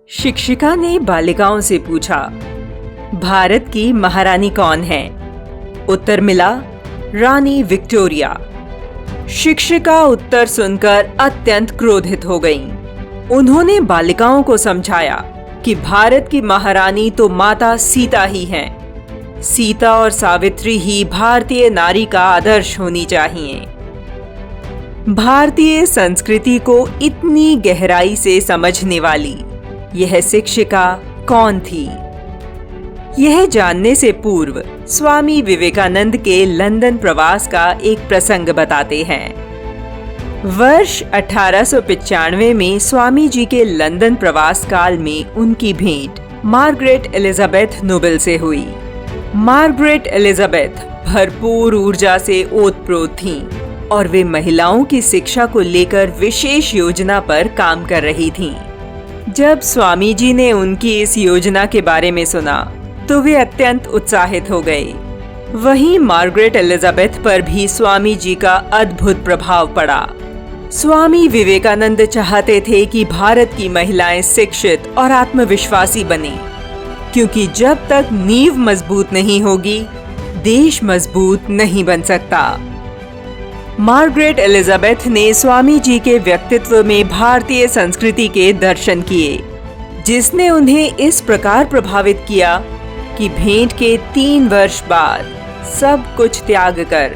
शिक्षिका ने बालिकाओं से पूछा, भारत की महारानी कौन है? उत्तर मिला, रानी विक्टोरिया। शिक्षिका उत्तर सुनकर अत्यंत क्रोधित हो गईं। उन्होंने बालिकाओं को समझाया कि भारत की महारानी तो माता सीता ही हैं। सीता और सावित्री ही भारतीय नारी का आदर्श होनी चाहिए। भारतीय संस्कृति को इतनी गहराई से समझने वाली यह शिक्षिका कौन थी? यह जानने से पूर्व स्वामी विवेकानंद के लंदन प्रवास का एक प्रसंग बताते हैं। वर्ष 1895 में स्वामी जी के लंदन प्रवास काल में उनकी भेंट मार्गरेट एलिजाबेथ नोबेल से हुई। मार्गरेट एलिजाबेथ भरपूर ऊर्जा से ओतप्रोत थीं और वे महिलाओं की शिक्षा को लेकर विशेष योजना पर काम कर रही थीं। जब स्वामी जी ने उनकी इस योजना के बारे में सुना तो वे अत्यंत उत्साहित हो गए। वहीं मार्गरेट एलिजाबेथ पर भी स्वामी जी का अद्भुत प्रभाव पड़ा। स्वामी विवेकानंद चाहते थे कि भारत की महिलाएं शिक्षित और आत्मविश्वासी बनें, क्योंकि जब तक नींव मजबूत नहीं होगी, देश मजबूत नहीं बन सकता। मार्गरेट एलिजाबेथ ने स्वामी जी के व्यक्तित्व में भारतीय संस्कृति के दर्शन किए, जिसने उन्हें इस प्रकार प्रभावित किया कि भेंट के 3 वर्ष बाद सब कुछ त्याग कर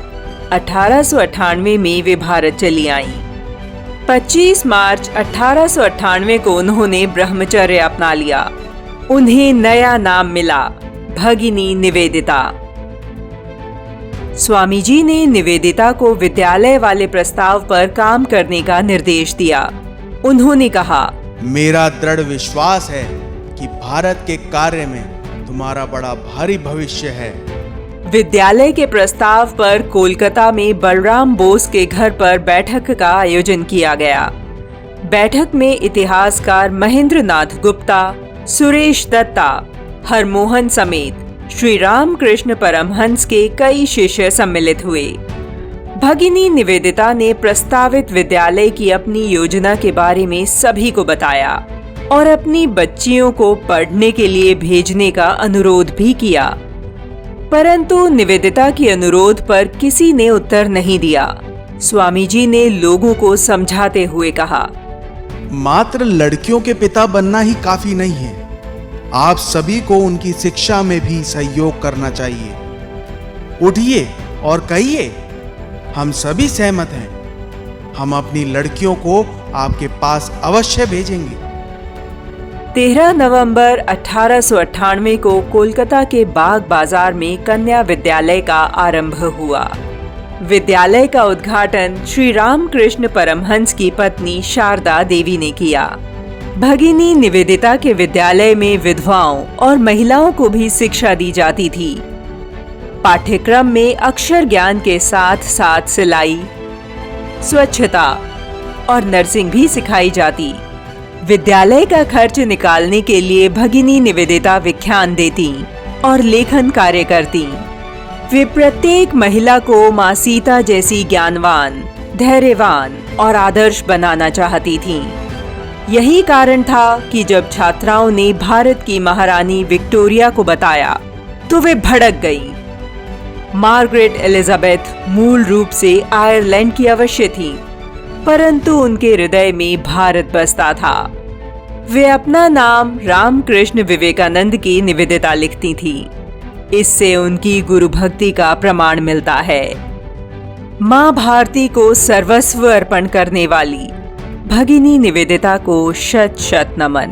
1898 में वे भारत चली आईं। 25 मार्च 1898 को उन्होंने ब्रह्मचर्य अपना लिया। उन्हें नया नाम मिला, भगिनी निवेदिता। स्वामी जी ने निवेदिता को विद्यालय वाले प्रस्ताव पर काम करने का निर्देश दिया। उन्होंने कहा, मेरा दृढ़ विश्वास है कि भारत के कार्य में तुम्हारा बड़ा भारी भविष्य है। विद्यालय के प्रस्ताव पर कोलकाता में बलराम बोस के घर पर बैठक का आयोजन किया गया। बैठक में इतिहासकार महेंद्र नाथ गुप्ता, सुरेश दत्ता, हरमोहन समेत श्री रामकृष्ण परमहंस के कई शिष्य सम्मिलित हुए। भगिनी निवेदिता ने प्रस्तावित विद्यालय की अपनी योजना के बारे में सभी को बताया और अपनी बच्चियों को पढ़ने के लिए भेजने का अनुरोध भी किया। परंतु निवेदिता के अनुरोध पर किसी ने उत्तर नहीं दिया। स्वामी जी ने लोगों को समझाते हुए कहा, मात्र लड़कियों के पिता बनना ही काफी नहीं है। आप सभी को उनकी शिक्षा में भी सहयोग करना चाहिए। उठिए और कहिए, हम सभी सहमत हैं। हम अपनी लड़कियों को आपके पास अवश्य भेजेंगे। 13 नवंबर 1898 को कोलकाता के बाग बाजार में कन्या विद्यालय का आरंभ हुआ। विद्यालय का उद्घाटन श्री रामकृष्ण परमहंस की पत्नी शारदा देवी ने किया। भगिनी निवेदिता के विद्यालय में विधवाओं और महिलाओं को भी शिक्षा दी जाती थी। पाठ्यक्रम में अक्षर ज्ञान के साथ साथ सिलाई, स्वच्छता और नर्सिंग भी सिखाई जाती। विद्यालय का खर्च निकालने के लिए भगिनी निवेदिता व्याख्यान देती और लेखन कार्य करती। वे प्रत्येक महिला को मां सीता जैसी ज्ञानवान, धैर्यवान और आदर्श बनाना चाहती थीं। यही कारण था कि जब छात्राओं ने भारत की महारानी विक्टोरिया को बताया तो वे भड़क गईं। मार्गरेट एलिजाबेथ मूल रूप से आयरलैंड की अवश्य थी, परंतु उनके हृदय में भारत बसता था। वे अपना नाम रामकृष्ण विवेकानंद की निवेदिता लिखती थी। इससे उनकी गुरु भक्ति का प्रमाण मिलता है। मां भारती को सर्वस्व अर्पण करने वाली भगिनी निवेदिता को शत शत नमन।